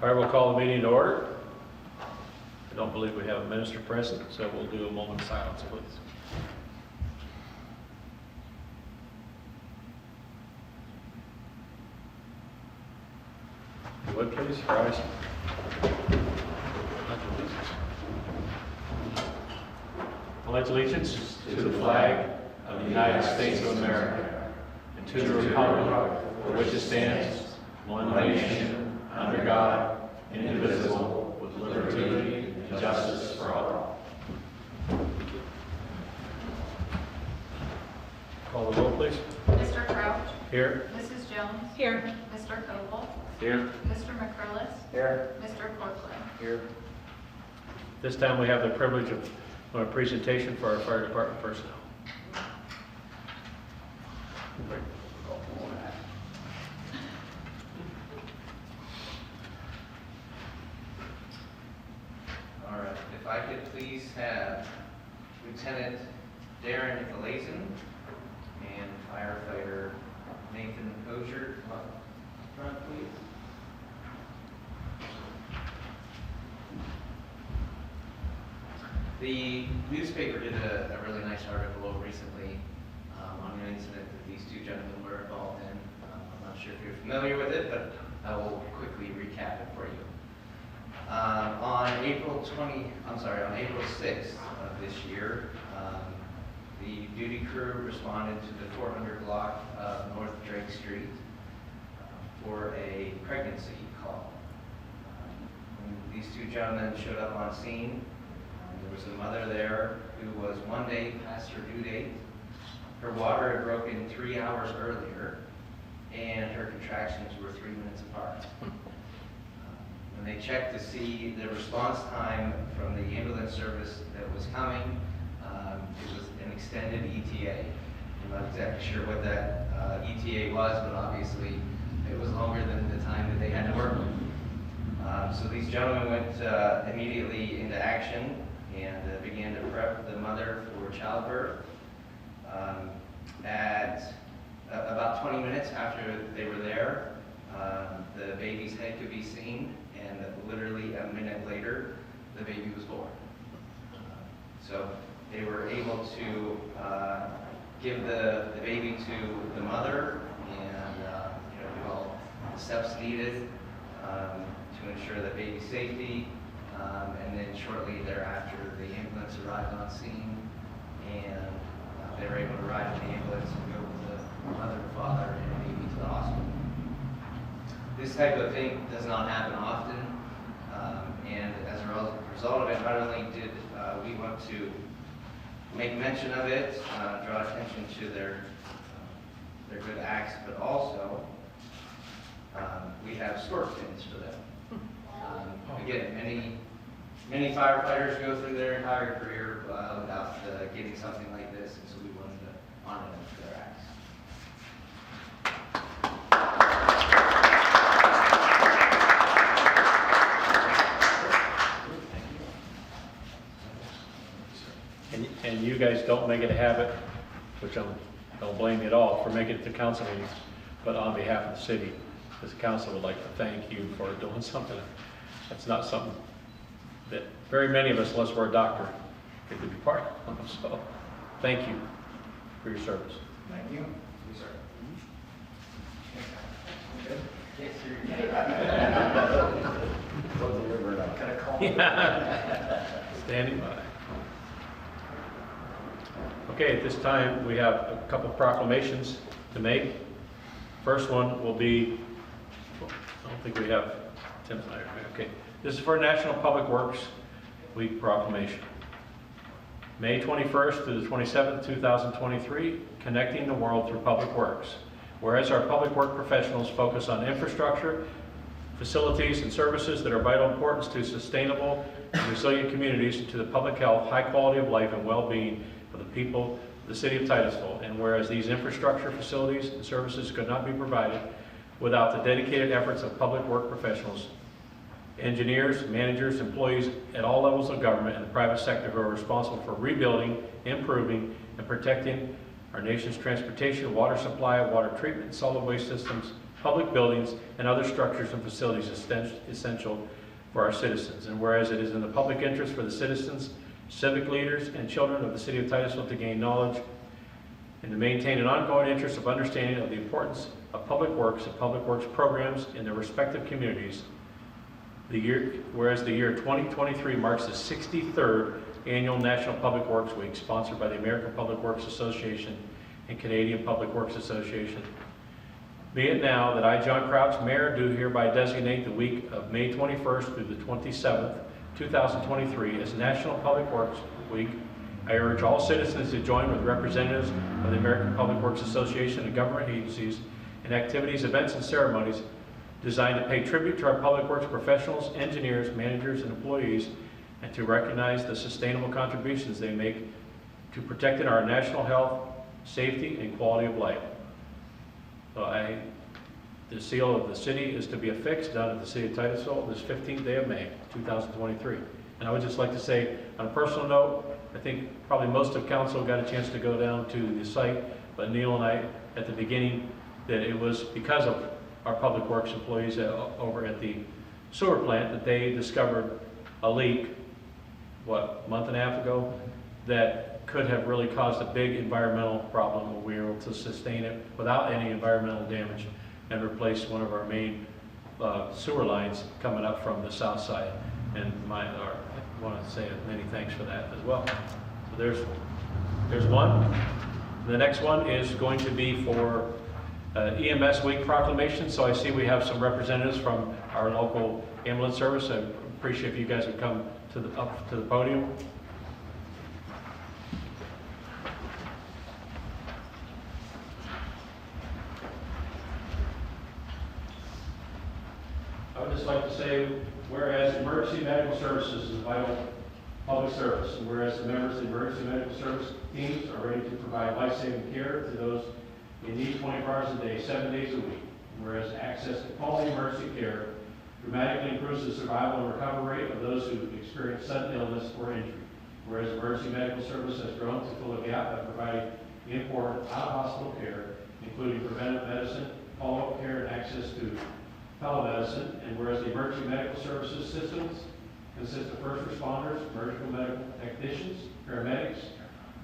All right, we'll call the meeting to order. I don't believe we have a minister present, so we'll do a moment of silence, please. If you would, please, rise. I pledge allegiance to the flag of the United States of America and to the republic for which it stands, one nation, under God, indivisible, with liberty and justice for all. Call the roll, please. Mr. Crouch. Here. Mrs. Jones. Here. Mr. Koval. Here. Mr. McCrillis. Here. Mr. Corcoran. Here. This time we have the privilege of a presentation for our fire department personnel. All right, if I could please have Lieutenant Darren Galazin and firefighter Nathan Kozier come up front, please. The newspaper did a really nice article recently on an incident that these two gentlemen were involved in. I'm not sure if you're familiar with it, but I will quickly recap it for you. On April 6th of this year, the duty crew responded to the 400 block of North Drake Street for a pregnancy call. When these two gentlemen showed up on scene, there was a mother there who was 1 day past her due date. Her water had broken 3 hours earlier, and her contractions were 3 minutes apart. When they checked to see the response time from the ambulance service that was coming, it was an extended ETA. I'm not exactly sure what that ETA was, but obviously it was longer than the time that they had to work with. So these gentlemen went immediately into action and began to prep the mother for childbirth. At about 20 minutes after they were there, the baby's head could be seen, and literally a minute later, the baby was born. So they were able to give the baby to the mother and do all the steps needed to ensure the baby's safety. And then shortly thereafter, the ambulance arrived on scene, and they were able to ride in the ambulance and go with the mother, father, and the baby to the hospital. This type of thing does not happen often, and as a result of it, not only did we want to make mention of it, draw attention to their good acts, but also we have score pins for them. Again, many firefighters go through their entire career without getting something like this, and so we wanted to honor them for their acts. And you guys don't make it a habit, which I don't blame you at all for making it to council meetings, but on behalf of the city, this council would like to thank you for doing something. That's not something that very many of us, unless we're a doctor, get to be part of. So thank you for your service. Thank you. Yes, sir. Standing by. Okay, at this time we have a couple of proclamations to make. First one will be, I don't think we have Tim and I. Okay, this is for National Public Works Week proclamation. May 21st to the 27th, 2023, connecting the world through public works. Whereas our public work professionals focus on infrastructure, facilities, and services that are vital importance to sustainable and resilient communities and to the public health, high quality of life, and well-being for the people of the city of Titusville. And whereas these infrastructure, facilities, and services could not be provided without the dedicated efforts of public work professionals, engineers, managers, employees at all levels of government and the private sector who are responsible for rebuilding, improving, and protecting our nation's transportation, water supply, water treatment, solid waste systems, public buildings, and other structures and facilities essential for our citizens. And whereas it is in the public interest for the citizens, civic leaders, and children of the city of Titusville to gain knowledge and to maintain an ongoing interest of understanding of the importance of public works and public works programs in their respective communities, whereas the year 2023 marks the 63rd Annual National Public Works Week, sponsored by the American Public Works Association and Canadian Public Works Association. Be it now that I, John Crouch, Mayor, do hereby designate the week of May 21st through the 27th, 2023 as National Public Works Week. I urge all citizens to join with representatives of the American Public Works Association and government agencies in activities, events, and ceremonies designed to pay tribute to our public works professionals, engineers, managers, and employees, and to recognize the sustainable contributions they make to protecting our national health, safety, and quality of life. So the seal of the city is to be affixed down at the city of Titusville this 15th day of May, 2023. And I would just like to say, on a personal note, I think probably most of council got a chance to go down to the site, but Neil and I, at the beginning, that it was because of our public works employees over at the sewer plant that they discovered a leak, a month and a half ago, that could have really caused a big environmental problem, but we were able to sustain it without any environmental damage and replace one of our main sewer lines coming up from the south side. And I want to say many thanks for that as well. So there's one. The next one is going to be for EMS Week proclamation. So I see we have some representatives from our local ambulance service. I appreciate if you guys would come up to the podium. I would just like to say, whereas emergency medical services is a vital public service, and whereas the members of the emergency medical service teams are ready to provide life-saving care to those in need 24 hours a day, 7 days a week, and whereas access to quality emergency care dramatically improves the survival and recovery rate of those who experience sudden illness or injury, whereas emergency medical service has grown to fill a gap by providing important out-of-hospital care, including preventive medicine, follow-up care, and access to telemedicine, and whereas the emergency medical services systems consist of first responders, emergency medical technicians, paramedics,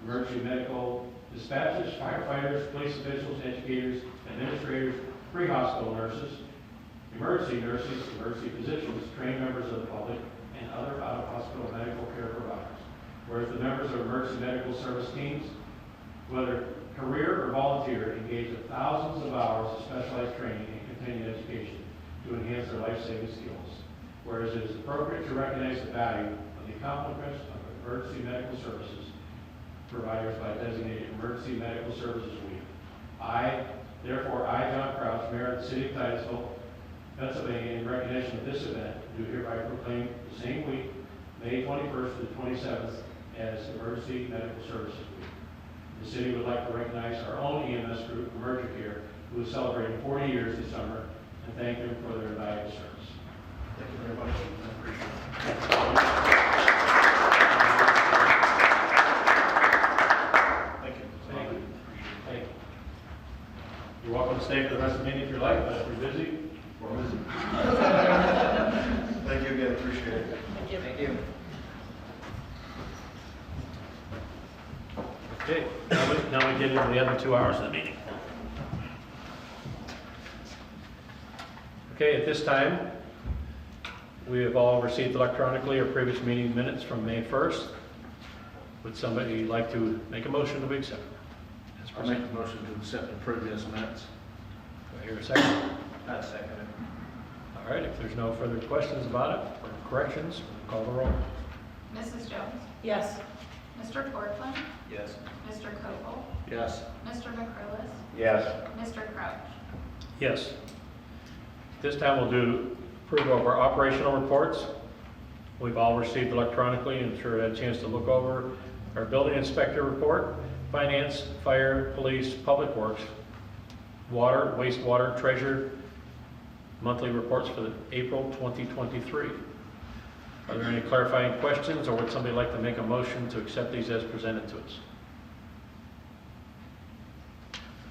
emergency medical dispatchers, firefighters, police officials, educators, administrators, pre-hospital nurses, emergency nurses, emergency physicians, trained members of the public, and other out-of-hospital medical care providers. Whereas the members of emergency medical service teams, whether career or volunteer, engage in thousands of hours of specialized training and continuing education to enhance their life-saving skills. Whereas it is appropriate to recognize the value of the accomplishments of emergency medical services providers by designating Emergency Medical Services Week. Therefore, I, John Crouch, Mayor of the City of Titusville, Pennsylvania, in recognition of this event, do hereby proclaim the same week, May 21st to the 27th, as Emergency Medical Services Week. The city would like to recognize our own EMS group, Emergent Care, who is celebrating 40 years this summer, and thank them for their valuable service. Thank you very much. I appreciate it. You're welcome to stay for the rest of the meeting if you like, but if you're busy, we're busy. Thank you again, appreciate it. Thank you. Thank you. Okay, now we get into the other 2 hours of the meeting. Okay, at this time, we have all received electronically our previous meeting minutes from May 1st. Would somebody like to make a motion to accept? I'll make the motion to accept and approve these minutes. Do I hear a second? I'll second it. All right, if there's no further questions about it or corrections, we'll call the roll. Mrs. Jones? Yes. Mr. Portland? Yes. Mr. Koval? Yes. Mr. McCrillis? Yes. Mr. Crouch? Yes. This time we'll do approval of our operational reports. We've all received electronically and sure had a chance to look over our building inspector report, finance, fire, police, public works, water, wastewater, treasure, monthly reports for the April 2023. Are there any clarifying questions, or would somebody like to make a motion to accept these as presented to us?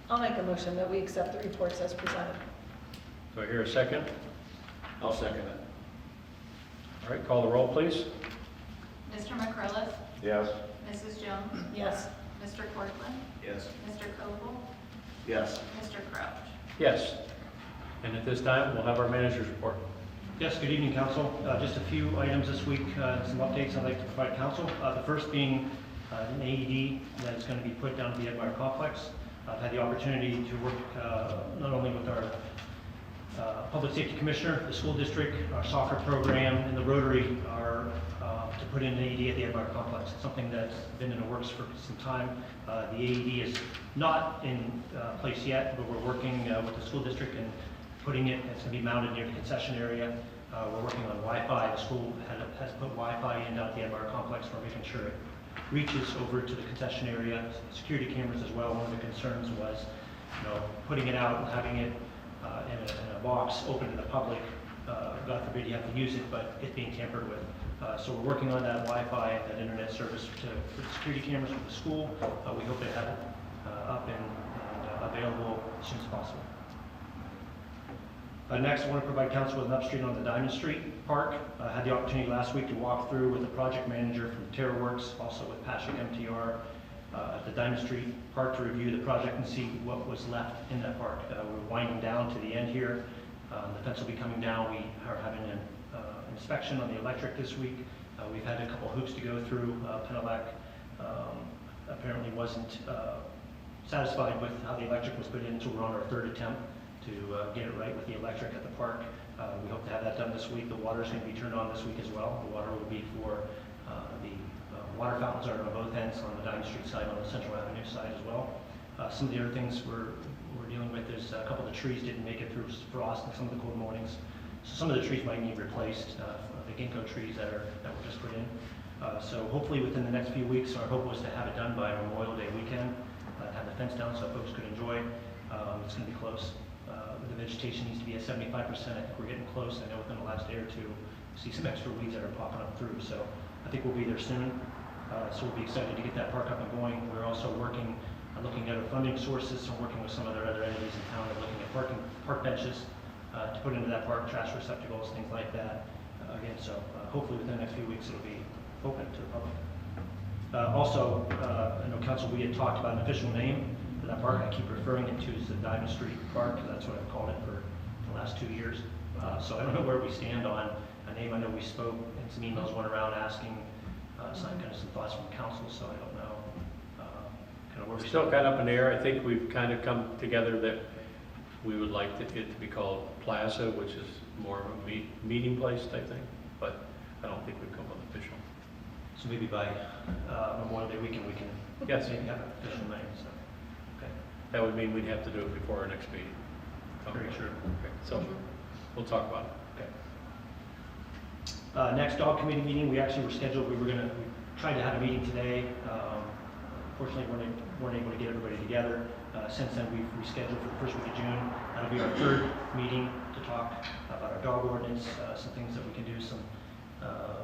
I'll make a motion that we accept the reports as presented. Do I hear a second? I'll second it. All right, call the roll, please. Mr. McCrillis? Yes. Mrs. Jones? Yes. Mr. Cortland? Yes. Mr. Koval? Yes. Mr. Crouch? Yes. And at this time, we'll have our manager's report. Yes, good evening, council. Just a few items this week, some updates I'd like to provide council. The first being an AED that is going to be put down at the Edmire Complex. I've had the opportunity to work not only with our Public Safety Commissioner, the school district, our soccer program, and the Rotary are to put in an AED at the Edmire Complex. It's something that's been in the works for some time. The AED is not in place yet, but we're working with the school district and putting it. It's going to be mounted near the concession area. We're working on Wi-Fi. The school has put Wi-Fi in down at the Edmire Complex. We're making sure it reaches over to the concession area. Security cameras as well. One of the concerns was, putting it out and having it in a box open to the public. God forbid you have to use it, but it being tampered with. So we're working on that Wi-Fi, that internet service for the security cameras for the school. We hope to have it up and available as soon as possible. Next, I want to provide council with an update on the Diamond Street Park. I had the opportunity last week to walk through with the project manager from TerraWorks, also with Patrick MTR, at the Diamond Street Park to review the project and see what was left in that park. We're winding down to the end here. The fence will be coming down. We are having an inspection on the electric this week. We've had a couple hoops to go through. Penelec apparently wasn't satisfied with how the electric was put in, so we're on our third attempt to get it right with the electric at the park. We hope to have that done this week. The water is going to be turned on this week as well. The water will be for the water fountains are on both ends, on the Diamond Street side, on the Central Avenue side as well. Some of the other things we're dealing with is a couple of the trees didn't make it through frost and some of the cold mornings. So some of the trees might need replaced, the ginkgo trees that were just put in. So hopefully within the next few weeks, our hope was to have it done by Memorial Day weekend, have the fence down so folks could enjoy. It's going to be close. The vegetation needs to be at 75%. I think we're getting close. I know within the last day or two, see some extra weeds that are popping up through. So I think we'll be there soon. So we'll be excited to get that park up and going. We're also looking at our funding sources and working with some of their other entities in town and looking at park benches to put into that park, trash receptacles, things like that. Again, so hopefully within the next few weeks it'll be open to the public. Also, I know council, we had talked about an official name for that park. I keep referring it to as the Diamond Street Park, because that's what I've called it for the last 2 years. So I don't know where we stand on a name. I know we spoke and some emails went around asking some thoughts from council, so I don't know kind of where We're we still stand. kind of up in the air. I think we've kind of come together that we would like it to be called Plaza, which is more of a meeting place type thing, but I don't think we've come with official. So maybe by Memorial Day weekend we can Yes. maybe have an official name. So, okay. That would mean we'd have to do it before our next meeting. Very true. Okay, so we'll talk about it. Okay. Next dog committee meeting, we actually were scheduled, we tried to have a meeting today. Unfortunately, weren't able to get everybody together. Since then, we've rescheduled for the first week of June. That'll be our third meeting to talk about our dog ordinance, some things that we can do, some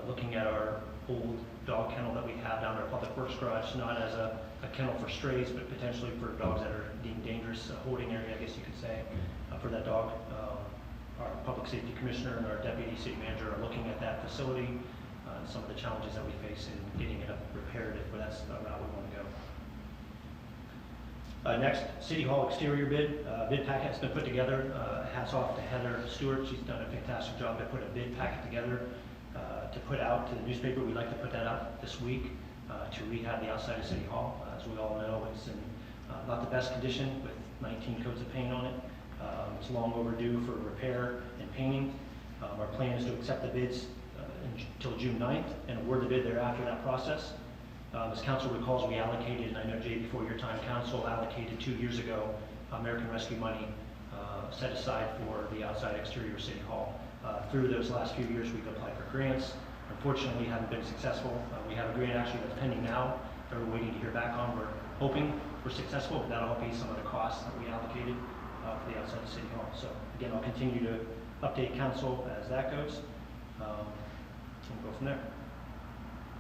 looking at our old dog kennel that we have down in our public works garage, not as a kennel for strays, but potentially for dogs that are deemed dangerous, a holding area, I guess you could say, for that dog. Our public safety commissioner and our deputy city manager are looking at that facility, some of the challenges that we face in getting it up repaired if that's the route we want to go. Next, City Hall exterior bid. Bid packet has been put together. Hats off to Heather Stewart. She's done a fantastic job to put a bid packet together to put out to the newspaper. We'd like to put that out this week to rehab the outside of City Hall. As we all know, it's in not the best condition with 19 coats of paint on it. It's long overdue for repair and painting. Our plan is to accept the bids until June 9th and award the bid thereafter that process. As council recalls, we allocated, and I know Jay, before your time, council allocated 2 years ago American Rescue money set aside for the outside exterior of City Hall. Through those last few years, we've applied for grants. Unfortunately, we haven't been successful. We have a grant actually that's pending now that we're waiting to hear back on. We're hoping we're successful, but that'll help pay some of the costs that we allocated for the outside of City Hall. So again, I'll continue to update council as that goes, and go from there.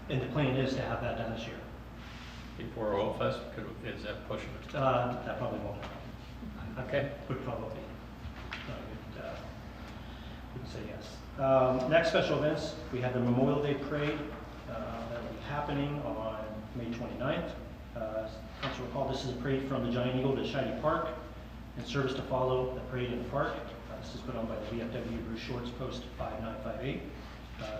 And the plan is to have that done this year. Before Oil Fest, is that pushing it? That probably won't. Okay. Would probably. Say yes. Next special events, we have the Memorial Day Parade that will be happening on May 29th. Council recall, this is a parade from the Giant Eagle to Shiny Park in service to follow the parade in the park. This is put on by the VFW Bruce Shorts Post 5958.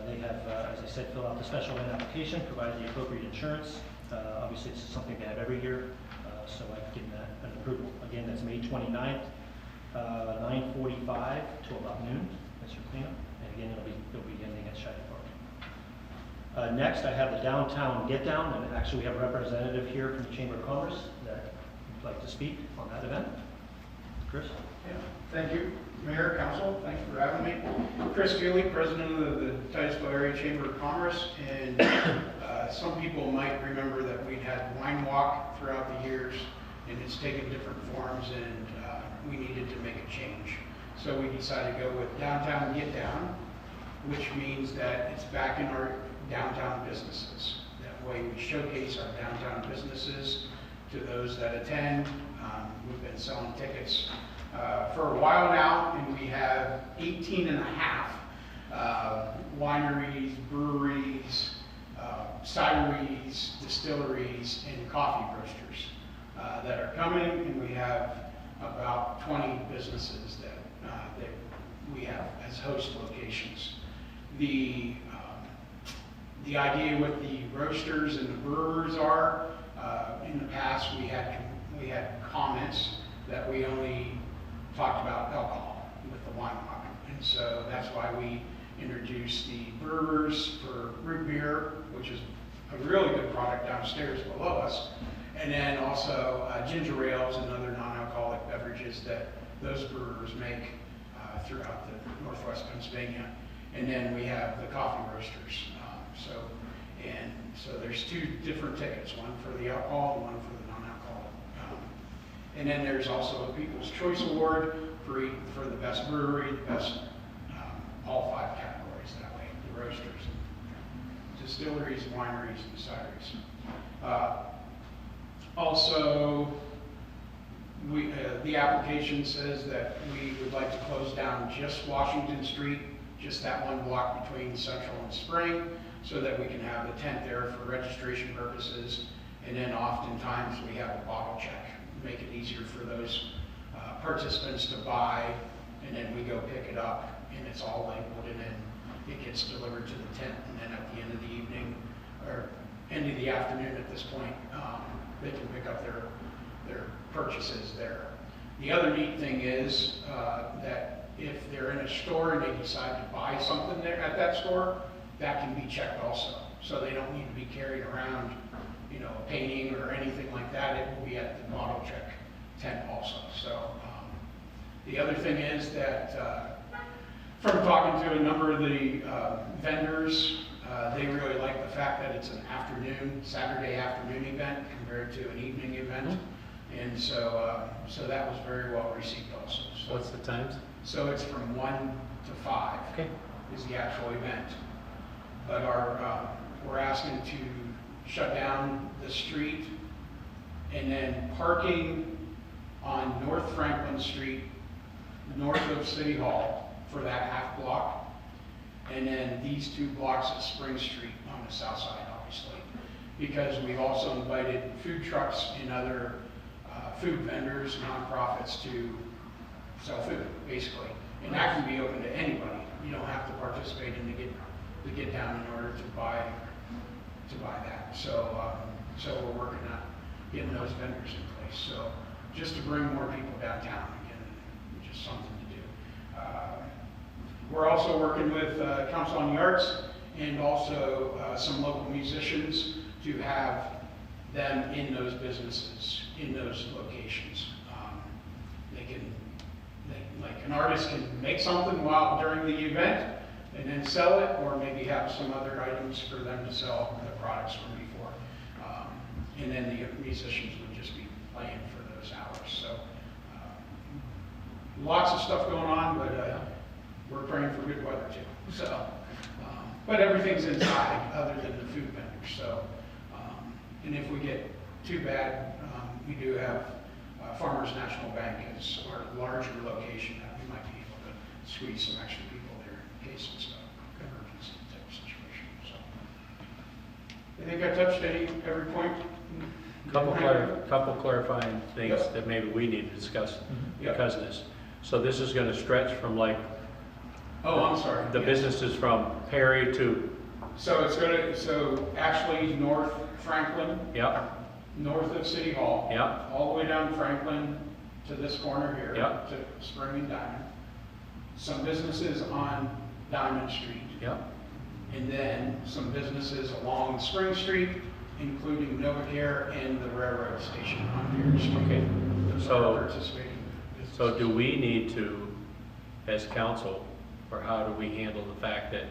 They have, as I said, fill out the special event application, provide the appropriate insurance. Obviously, this is something they have every year, so I've given that an approval. Again, that's May 29th, 9:45 till about noon. That's your cleanup. And again, it'll be ending at Shiny Park. Next, I have the Downtown Get Down, and actually we have a representative here from the Chamber of Commerce that would like to speak on that event. Chris? Yeah, thank you, Mayor, Council, thanks for having me. Chris Feely, President of the Titusville Area Chamber of Commerce, and some people might remember that we'd had Wine Walk throughout the years, and it's taken different forms, and we needed to make a change. So we decided to go with Downtown Get Down, which means that it's back in our downtown businesses. That way we showcase our downtown businesses to those that attend. We've been selling tickets for a while now, and we have 18 and a half wineries, breweries, cideries, distilleries, and coffee roasters that are coming, and we have about 20 businesses that we have as host locations. The idea with the roasters and the brewers are, in the past we had comments that we only talked about alcohol with the wine walk. And so that's why we introduced the brewers for root beer, which is a really good product downstairs below us. And then also ginger ales and other non-alcoholic beverages that those brewers make throughout the Northwest Pennsylvania. And then we have the coffee roasters. So there's two different tickets, one for the alcohol and one for the non-alcoholic. And then there's also a People's Choice Award for the best brewery, the best, all 5 categories that way, the roasters, distilleries, wineries, and cideries. Also, the application says that we would like to close down just Washington Street, just that one block between Central and Spring, so that we can have the tent there for registration purposes. And then oftentimes we have a bottle check, make it easier for those participants to buy, and then we go pick it up, and it's all labeled, and then it gets delivered to the tent, and then at the end of the evening, or end of the afternoon at this point, they can pick up their purchases there. The other neat thing is that if they're in a store and they decide to buy something there at that store, that can be checked also. So they don't need to be carrying around, a painting or anything like that. It will be at the bottle check tent also. So the other thing is that from talking to a number of the vendors, they really like the fact that it's an Saturday afternoon event compared to an evening event. And so that was very well received also. So, What's the times? So it's from 1 to 5 Okay. is the actual event. But we're asking to shut down the street, and then parking on North Franklin Street, north of City Hall for that half block, and then these 2 blocks of Spring Street on the south side, obviously, because we've also invited food trucks and other food vendors, nonprofits to sell food, basically. And that can be open to anybody. You don't have to participate in the get down in order to buy that. So we're working on getting those vendors in place. So just to bring more people downtown again, just something to do. We're also working with Council on the Arts and also some local musicians to have them in those businesses, in those locations. Like an artist can make something during the event and then sell it, or maybe have some other items for them to sell the products from before. And then the musicians would just be playing for those hours. So lots of stuff going on, but we're praying for good weather too. So, but everything's inside other than the food vendors. So, and if we get too bad, we do have Farmers National Bank as our larger location that we might be able to squeeze some extra people there. case and stuff, emergency type situation, so. I think I touched every point. Couple clarifying things Yep. that maybe we need to discuss Yep. because of this. So this is gonna stretch from like, Oh, I'm sorry. the yes. businesses from Perry to, So it's gonna, so actually North Franklin, yeah, north of City Hall. yeah, All the way down Franklin to this corner here. Yeah. To Spring and Diamond. Some businesses on Diamond Street. yeah, And then some businesses along Spring Street, including NovaCare and the railroad station on Perry Street. okay. Those So- are participating businesses. So do we need to, as council, or how do we handle the fact that,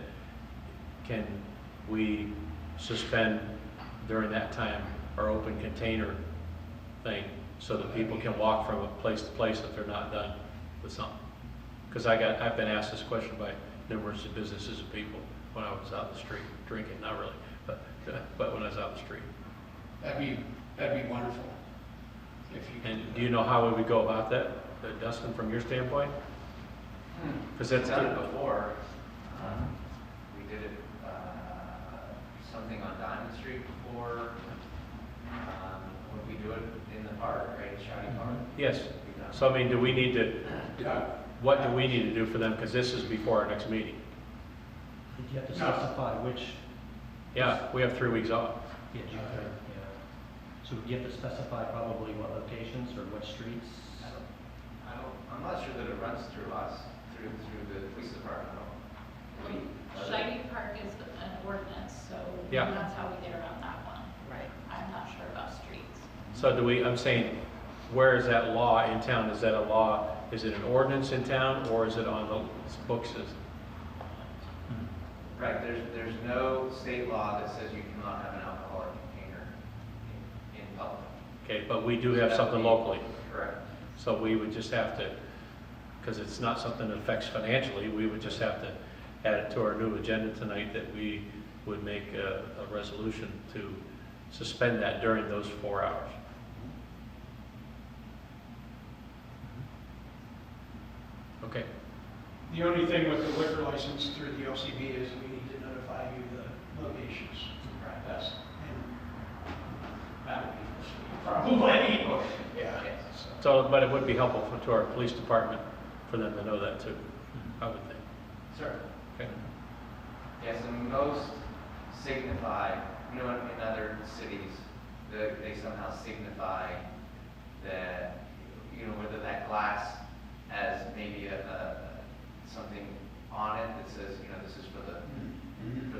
can we suspend during that time our open container thing so that people can walk from a place to place if they're not done with something? Because I've been asked this question by numerous businesses and people when I was out in the street drinking, not really, but when I was out in the street. That'd be wonderful. If you could And do you know how we would go about that, Dustin, from your standpoint? Because We've that's, done it before. We did it, something on Diamond Street before. Would we do it in the park, right, Shiny Park? yes. We've done it. So I mean, do we need to, Yeah. what do we need to do for them? Because this is before our next meeting. Did you have to No. specify which? Yeah, we have 3 weeks off. Yeah, June 3rd, yeah. So you have to specify probably what locations or what streets? I'm not sure that it runs through us, through the police department. Shiny Park is an ordinance, so Yeah. that's how we get around that one. Right. I'm not sure about streets. So do we, I'm saying, where is that law in town? Is that a law, is it an ordinance in town or is it on the books? Right, there's no state law that says you cannot have an alcoholic container in public. Okay, but we do have something locally. Correct. So we would just have to, because it's not something that affects financially, we would just have to add it to our new agenda tonight that we would make a resolution to suspend that during those 4 hours. Okay, The only thing with the liquor license through the LCB is we need to notify you the locations. Right. That's, and that would be probably, yeah. Yes. so, but it would be helpful to our police department for them to know that too, I would think. Sure. Okay. Yes, and most signify, in other cities, they somehow signify that, whether that glass has maybe something on it that says, this is for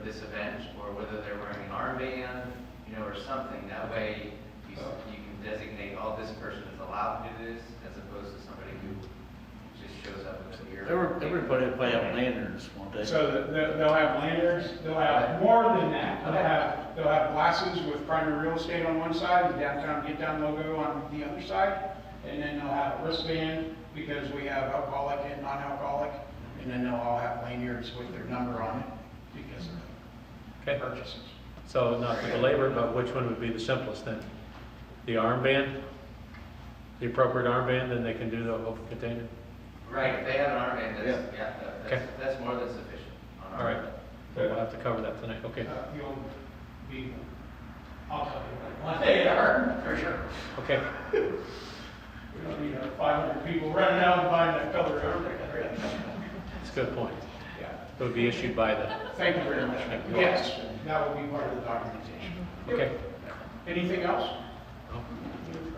this event, or whether they're wearing an armband, or something. That way, you can designate, this person is allowed to do this, as opposed to somebody who just shows up with a beer. Everybody will have lanterns, won't they? So they'll have lanyards, they'll have more than that. They'll have glasses with primary real estate on one side, the downtown Get Down logo on the other side, and then they'll have a wristband, because we have alcoholic and non-alcoholic, and then they'll all have lanyards with their number on it, because of Okay, purchases. so not to belabor, but which one would be the simplest then? The armband? The appropriate armband, then they can do the open container? Right, if they have an armband, Okay. that's more than sufficient. on our All right, end. well, we'll have to cover that tonight, okay, You'll be, I'll tell you what they are, for sure. okay. We don't need 500 people running out and buying that color armband. That's a good point. Yeah. It would be issued by the, Thank you very much. Yes, that will be part of the documentation. okay. Anything else? No. Any other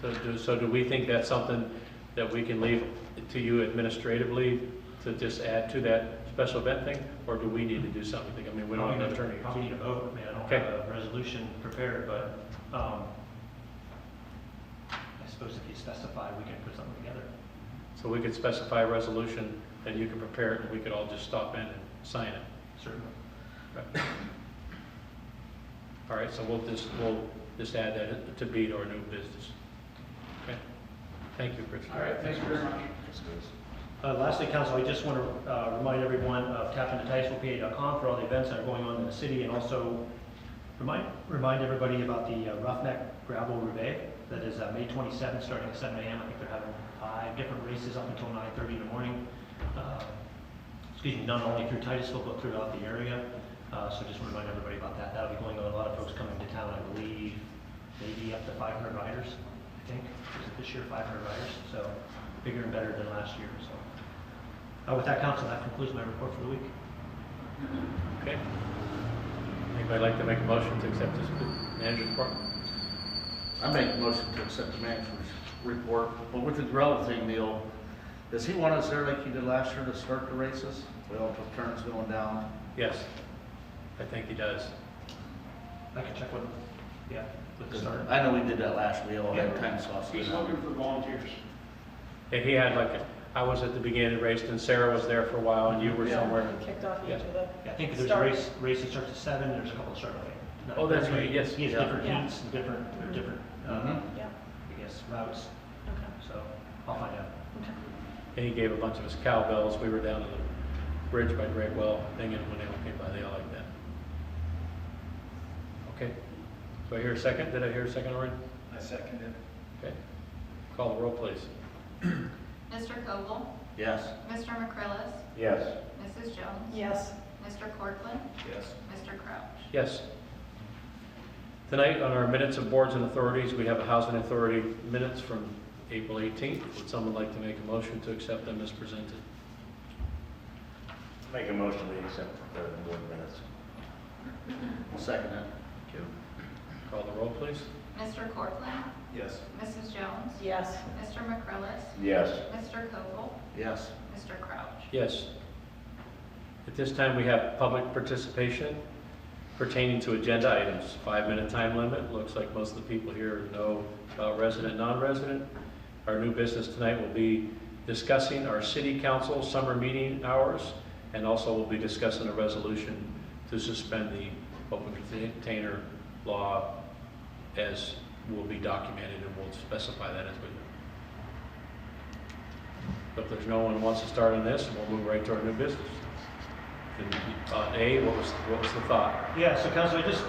questions? So do we think that's something that we can leave to you administratively to just add to that special event thing? Or do we need to do something? I mean, we don't have an attorney. Probably need a vote. I mean, I don't Okay. have a resolution prepared, but I suppose if you specify, we can put something together. So we could specify a resolution and you can prepare it and we could all just stop in and sign it. Certainly. Right. All right, so we'll just add that to be to our new business. Okay, thank you, Chris. All right, thank you very much. Lastly, council, I just want to remind everyone of tap into Titusvillepa.com for all the events that are going on in the city, and also remind everybody about the Roughneck Gravel Roubaix. That is May 27th, starting at 7 a.m. I think they're having 5 different races up until 9:30 in the morning. not only through Titusville, but throughout the area. So just want to remind everybody about that. That'll be going on. A lot of folks coming to town, I believe, maybe up to 500 riders, I think. Is it this year, 500 riders? So bigger and better than last year, so. With that, council, that concludes my report for the week. Okay. Anybody like to make a motion to accept this manager's report? I make a motion to accept the manager's report. But with the gravel thing, Neil, does he want us there like he did last year to start the races? Well, with turns going down. Yes, I think he does. I can check with, with the start. I know we did that last year. We all had time slots. He's looking for volunteers. And he had I was at the beginning of the race, and Sarah was there for a while, and you were Yeah. somewhere. Kicked off each Yeah. of the. Yeah, I think there's a Start. race that starts at 7, there's a couple that start at 8. Oh, that's right, yes. He has Yeah. different Yeah. heats and different, Mhm. Yeah, I guess, routes, okay, so I'll find out. okay. And he gave a bunch of us cowbells. We were down on the bridge by Gregwell, thinking when they all came by, they all like that. Okay. Do I hear a second? Did I hear a second already? I second it. Okay. Call the roll, please. Mr. Koval, Yes. Mr. McCrillis, Yes. Mrs. Jones, Yes, Mr. Cortland, Yes. Mr. Crouch. Yes. Tonight, on our minutes of boards and authorities, we have a housing authority minutes from April 18th. Would someone like to make a motion to accept them as presented? Make a motion to accept the board minutes. Second it. Thank you. Call the roll, please. Mr. Cortland, Yes. Mrs. Jones, yes, Mr. McCrillis, Yes. Mr. Koval, Yes. Mr. Crouch. Yes. At this time, we have public participation pertaining to agenda items. 5-minute time limit. Looks like most of the people here know about resident, non-resident. Our new business tonight will be discussing our city council summer meeting hours, and also we'll be discussing a resolution to suspend the open container law as will be documented, and we'll specify that as we go. But if there's no one who wants to start on this, we'll move right to our new business. A, what was the thought? Yeah, so council, I just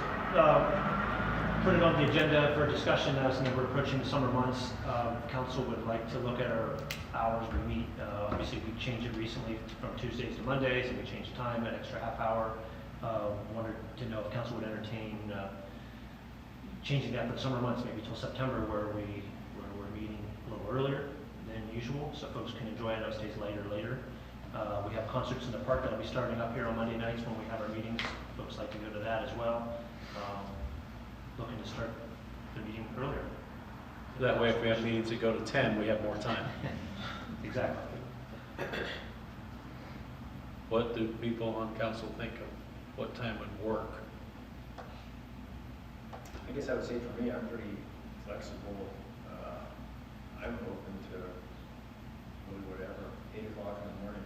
put it on the agenda for discussion as we're approaching the summer months. Council would like to look at our hours we meet. Obviously, we changed it recently from Tuesdays to Mondays, and we changed time, an extra half hour. Wanted to know if council would entertain changing that for the summer months, maybe till September, where we're meeting a little earlier than usual, so folks can enjoy it. It stays later. We have concerts in the park that'll be starting up here on Monday nights when we have our meetings. Folks like to go to that as well. Looking to start the meeting earlier. That way, if we have meetings that go to 10, we have more time. Exactly. What do people on council think of what time would work? I guess I would say for me, I'm pretty flexible. I'm open to really whatever, 8 o'clock in the morning.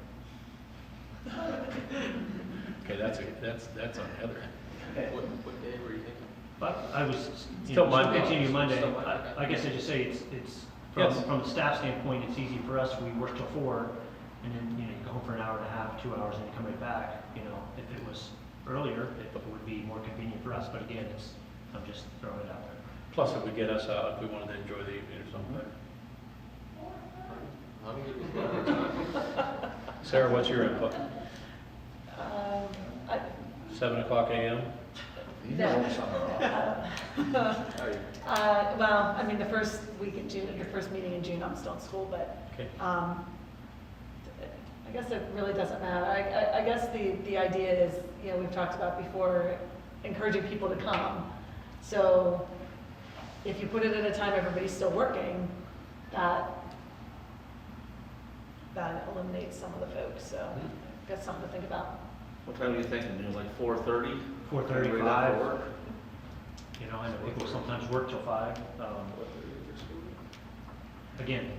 Okay, that's on the other end. What day were you thinking? But I was, Still Monday. continue Monday. Still Monday. I guess I just say it's Yes. from the staff standpoint, it's easy for us. We work till 4, and then, you go home for an hour and a half, 2 hours, and you come right back. If it was earlier, it would be more convenient for us, but again, I'm just throwing it out there. Plus, it would get us out if we wanted to enjoy the evening or something. Sarah, what's your input? I, 7 o'clock a.m.? You know something. well, I mean, the first week in June, the first meeting in June, I'm still in school, but, Okay. I guess it really doesn't matter. I guess the idea is, we've talked about before, encouraging people to come. So if you put it at a time everybody's still working, that eliminates some of the folks, so that's something to think about. What time are you thinking? Like 4:30? 4:35. I know people sometimes work till 5. Again,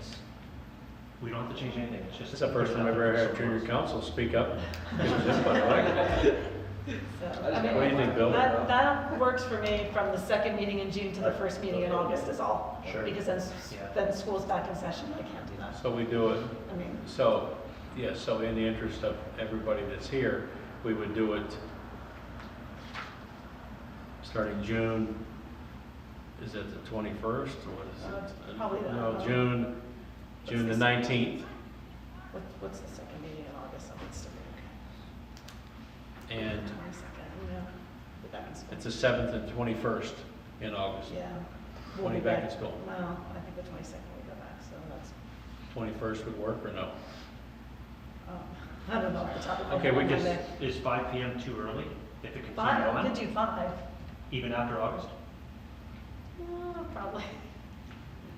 we don't have to change anything. It's just. It's the first time I've ever had junior council speak up. Give us input. I like it. So, What do you think, Bill? That works for me from the second meeting in June to the first meeting in August is all. Sure. Because then school's back in session, I can't do that. So we do it, I mean, so in the interest of everybody that's here, we would do it starting June, is it the 21st, or what is it? Probably that. No, June the 19th. what's the second meeting in August? That needs to It's the 7th and 21st in August. Yeah. 20 back in school. Well, I think the 22nd we go back, so that's, 21st would work or no? I don't know off the top of my Okay, head. we on can- Monday. Is 5 PM too early? If it continues 5, I on, could do 5. even after August? Probably.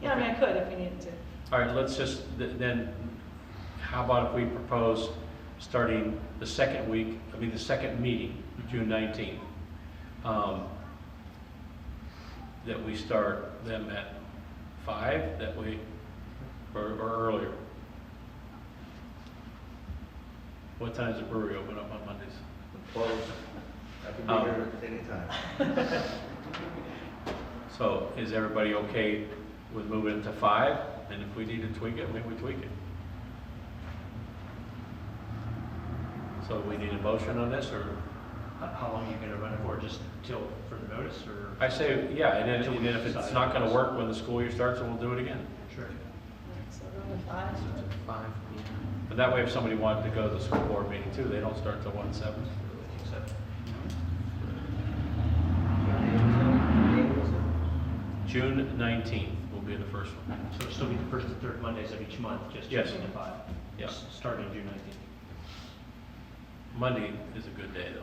Yeah, I mean, I could if we needed to. All right, let's just, then, how about if we propose starting the second week, the second meeting, June 19th? That we start them at 5, that way, or earlier? What time's the brewery open up on Mondays? Close. I can be here at any time. So is everybody okay with moving it to 5? And if we need to tweak it, maybe we tweak it. So we need a motion on this, or? How long are you gonna run it for? Just till further notice, or? I say, yeah, and then if it's not gonna work when the school year starts, then we'll do it again. Sure. So go with 5. 5. But that way, if somebody wanted to go to the school board meeting too, they don't start till 1/7. June 19th will be the first one. So it'll still be the first and third Mondays of each month, just Yes. changing to 5? Yeah. Starting June 19th. Monday is a good day, though.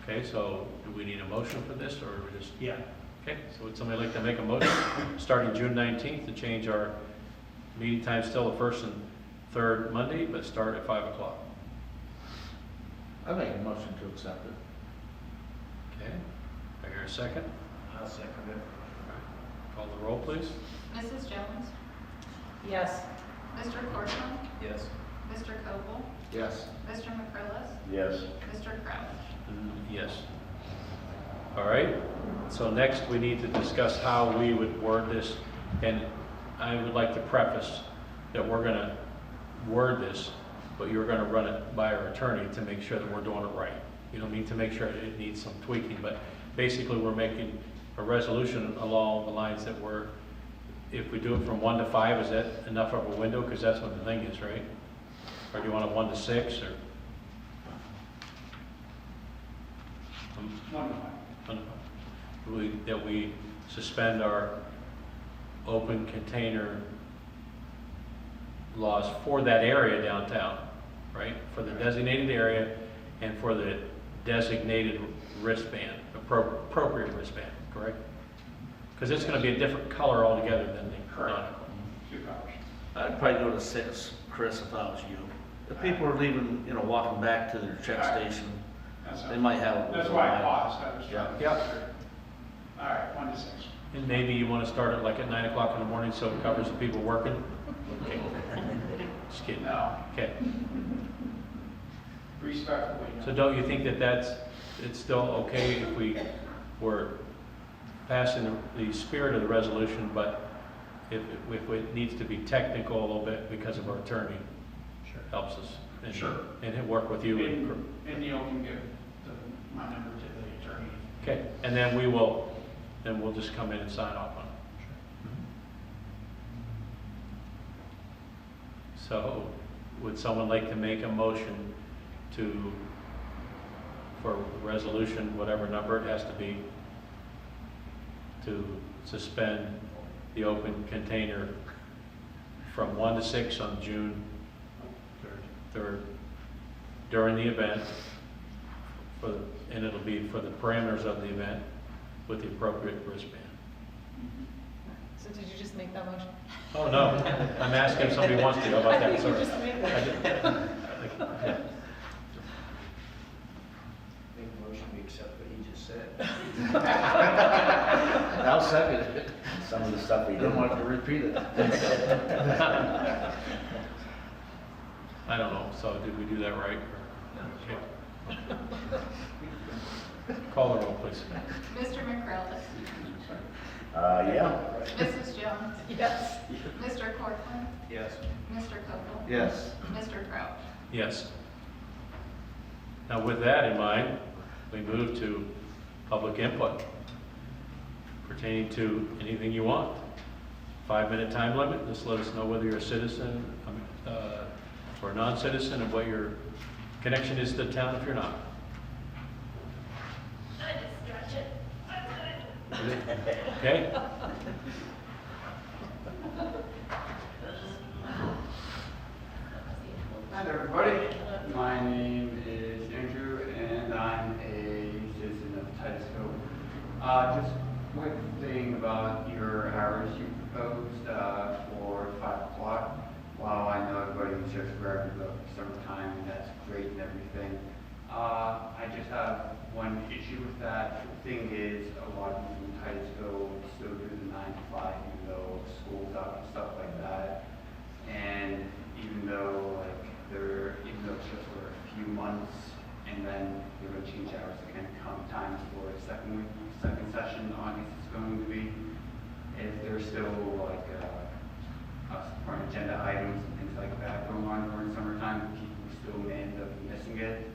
Okay, so do we need a motion for this, or we just? Yeah. Okay, so would somebody like to make a motion, starting June 19th, to change our meeting time, still the first and third Monday, but start at 5 o'clock? I make a motion to accept it. Okay, I hear a second. I'll second it. Call the roll, please. Mrs. Jones? Yes. Mr. Corcoran? Yes. Mr. Koval? Yes. Mr. McCrillis? Yes. Mr. Crouch? Yes. All right, so next we need to discuss how we would word this, and I would like to preface that we're gonna word this, but you're gonna run it by our attorney to make sure that we're doing it right. You don't need to make sure it needs some tweaking, but basically we're making a resolution along the lines that we're, if we do it from 1 to 5, is that enough of a window? Because that's what the thing is, right? Or do you want it 1 to 6, or? 1 to 5. That we suspend our open container laws for that area downtown, right? For the designated area and for the designated wristband, appropriate wristband, correct? Because it's going to be a different color altogether than the Correct. nautical. 2 colors. I'd probably go to 6, Chris, if I was you. If people are leaving, walking back to their check station, they might have. That's why I paused. I was trying to. Yeah. All right, 1 to 6. And maybe you want to start it like at 9 o'clock in the morning so it covers the people working? Okay. Just kidding. No, Okay. respectfully. no. So don't you think that it's still okay if we were passing the spirit of the resolution, but if it needs to be technical a little bit because of our attorney, helps us. And- Sure. And he'll work with you. And Neil can give my number to the attorney. Okay, and then we'll just come in and sign off on it. So, would someone like to make a motion for resolution, whatever number it has to be, to suspend the open container from 1 to 6 on June 3rd during the event, and it'll be for the parameters of the event with the appropriate wristband? So did you just make that motion? Oh, no, I'm asking if somebody wants to. How about I that? think you Sorry. just made I that. did- yeah. Make a motion, we accept what he just said. I'll second it. Some of the stuff we You don't didn't. want to repeat it. I don't know, so did we do that right? Okay. Call the roll, please. Mr. McCrillis? Yeah. Mrs. Jones? Yes. Mr. Corcoran? Yes. Mr. Koval? Yes. Mr. Crouch? Yes. Now, with that in mind, we move to public input pertaining to anything you want. 5-minute time limit. Just let us know whether you're a citizen or a non-citizen and what your Connection is to town if you're not. I just stretch it. Okay? Hi there, everybody. My name is Andrew, and I'm a citizen of Titusville. Just quick thing about your hours you proposed for 5 o'clock. While I know everybody's just grabbing the summertime, and that's great and everything, I just have one issue with that. The thing is, a lot of people in Titusville still do the 9 to 5, even though school's out and stuff like that. And even though even though it's just for a few months, and then they're going to change hours again come time for a second session, August is going to be. If there's still like for agenda items and things like that going on during summertime, people still may end up missing it.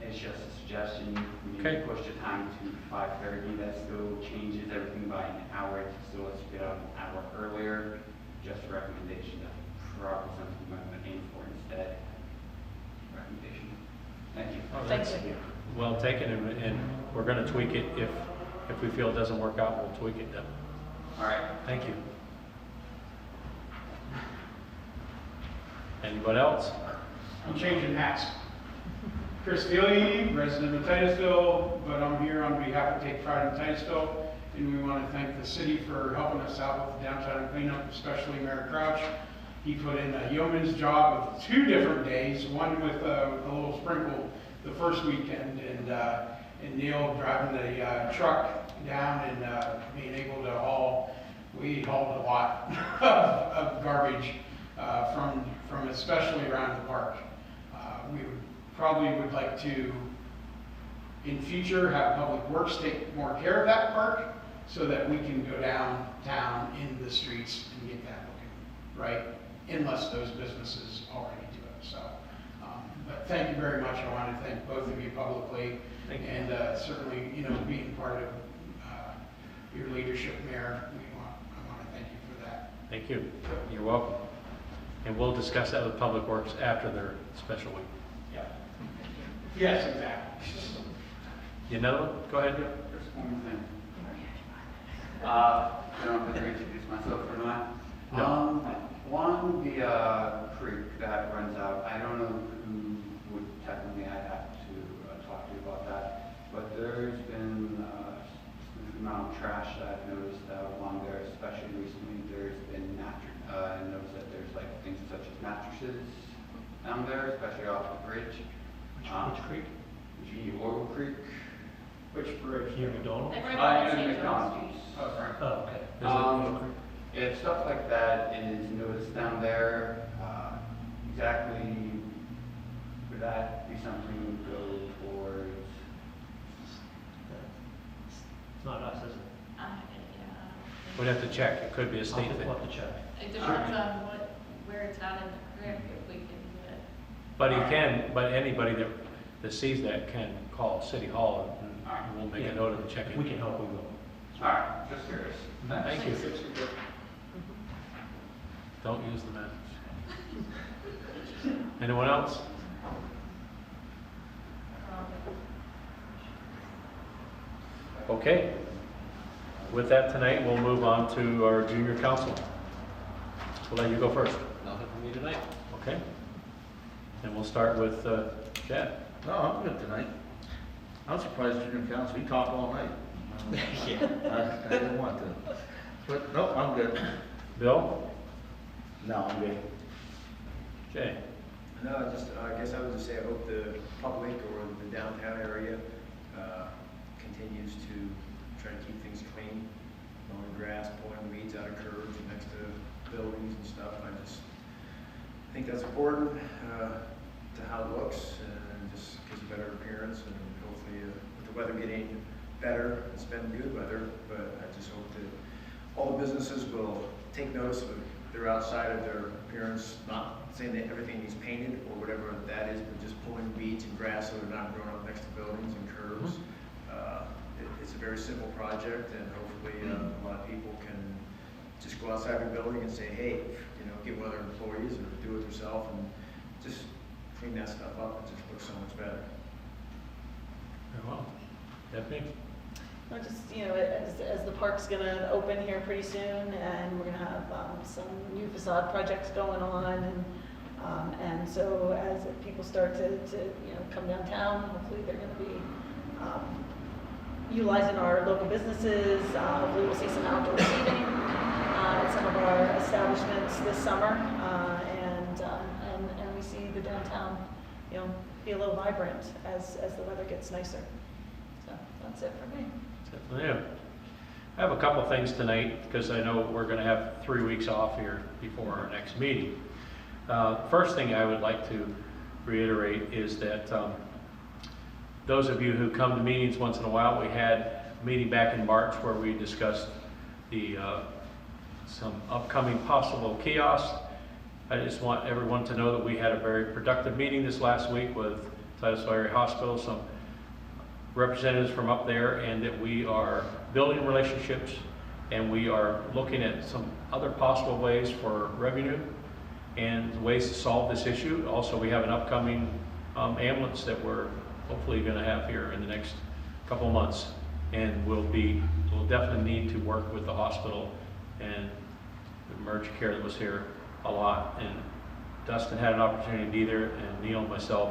It's just a suggestion. We Okay. push the time to 5:30. That still changes everything by an hour. It still lets you get out an hour earlier. Just a recommendation. That's probably something we might aim for instead. Recommendation. Thank you. Oh, Thank that's you. well taken, and we're going to tweak it. If we feel it doesn't work out, we'll tweak it then. All right. Thank you. Anybody else? I'm changing hats. Chris Feely, resident of Titusville, but I'm here on behalf of Take Pride in Titusville, and we want to thank the city for helping us out with the downtown cleanup, especially Mayor Crouch. He put in a yeoman's job of 2 different days, one with a little sprinkle the first weekend, and Neil driving the truck down and being able to haul. We hauled a lot of garbage from especially around the park. We probably would like to, in future, have Public Works take more care of that park so that we can go downtown in the streets and get that looking right, unless those businesses already do it. So, but thank you very much. I want to thank both of you publicly, Thank you. and certainly, being part of your leadership, Mayor. I want to thank you for that. Thank you. You're welcome. And we'll discuss that with Public Works after their special week. Yeah. Yes, exactly. You know, go ahead. Just one more thing. I don't know if I introduce myself or not. No. Along the creek that runs out, I don't know who would technically I'd have to talk to about that, but there's been a amount of trash that I've noticed along there, especially recently. There's been I noticed that there's like things such as mattresses down there, especially off the bridge. Which creek? G. Oil Creek. Which bridge? Near McDonald? Like right I on am St. John's Street. McDonald's. Oh, sorry. Oh, okay. If stuff like that is noticed down there, exactly, would that be something we would go towards? It's not us, is it? We'd have to check. It could be a state thing. We'll have to check. It depends on where it's at in the creek, if we can do it. But anybody that sees that can call City Hall and we'll make a note of the check. If we can help, we will. All right, just curious. Thank you. Don't use the mattress. Anyone else? Okay. With that tonight, we'll move on to our junior council. We'll let you go first. Nothing for me tonight. Okay? And we'll start with Chad. No, I'm good tonight. I'm surprised junior council, you talk all night. I didn't want to. But, no, I'm good. Bill? No, I'm good. Jay? No, I guess I would just say I hope the public or the downtown area continues to try to keep things clean, mowing grass, pulling weeds out of curbs and next to buildings and stuff. I just think that's important to how it looks and just gives a better appearance, and hopefully with the weather getting better, it's been good weather, but I just hope that all the businesses will take notice of they're outside of their appearance, not saying that everything needs painted or whatever that is, but just pulling weeds and grass so they're not growing up next to buildings and curbs. It's a very simple project, and hopefully a lot of people can just go outside their building and say, hey, get with other employees or do it yourself and just clean that stuff up, it just looks so much better. Very well. Stephanie? Well, just, you know, as the park's gonna open here pretty soon, and we're gonna have some new facade projects going on, and so as people start to, you know, come downtown, hopefully they're gonna be utilizing our local businesses. Hopefully we'll see some outdoor seating at some of our establishments this summer, and we see the downtown, you know, be a little vibrant as the weather gets nicer. So that's it for me. Yeah. I have a couple things tonight because I know we're going to have 3 weeks off here before our next meeting. First thing I would like to reiterate is that those of you who come to meetings once in a while, we had a meeting back in March where we discussed the some upcoming possible kiosks. I just want everyone to know that we had a very productive meeting this last week with Titusville Area Hospital, some representatives from up there, and that we are building relationships and we are looking at some other possible ways for revenue and ways to solve this issue. Also, we have an upcoming ambulance that we're hopefully going to have here in the next couple of months, and we'll definitely need to work with the hospital and the emergency care that was here a lot. And Dustin had an opportunity to be there, and Neil and myself,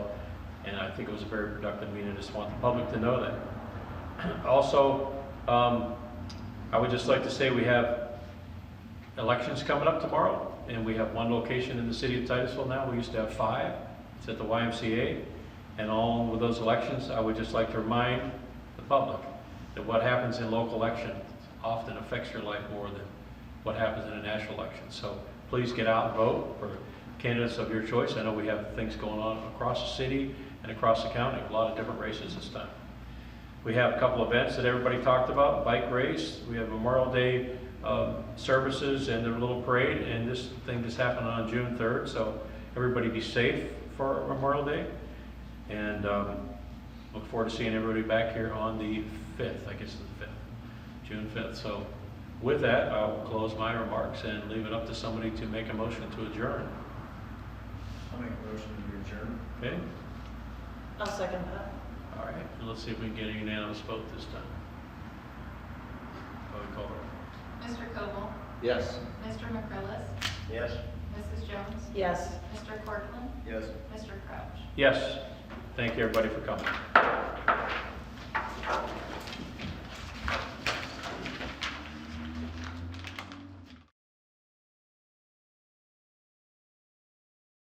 and I think it was a very productive meeting. I just want the public to know that. Also, I would just like to say we have elections coming up tomorrow, and we have one location in the city of Titusville now. We used to have 5. It's at the YMCA. And along with those elections, I would just like to remind the public that what happens in local elections often affects your life more than what happens in a national election. So please get out and vote for candidates of your choice. I know we have things going on across the city and across the county, a lot of different races this time. We have a couple events that everybody talked about, bike race, we have Memorial Day services and their little parade, and this thing just happened on June 3rd, so everybody be safe for Memorial Day. And look forward to seeing everybody back here on the 5th, I guess it's the 5th, June 5th. So with that, I will close my remarks and leave it up to somebody to make a motion to adjourn. I'll make a motion to adjourn. Okay? I'll second that. All right, and let's see if we can get a unanimous vote this time. How do we call it? Mr. Koval, Yes. Mr. McCrillis, Yes. Mrs. Jones, Yes. Mr. Cortland, Yes. Mr. Crouch. Yes. Thank you, everybody, for coming.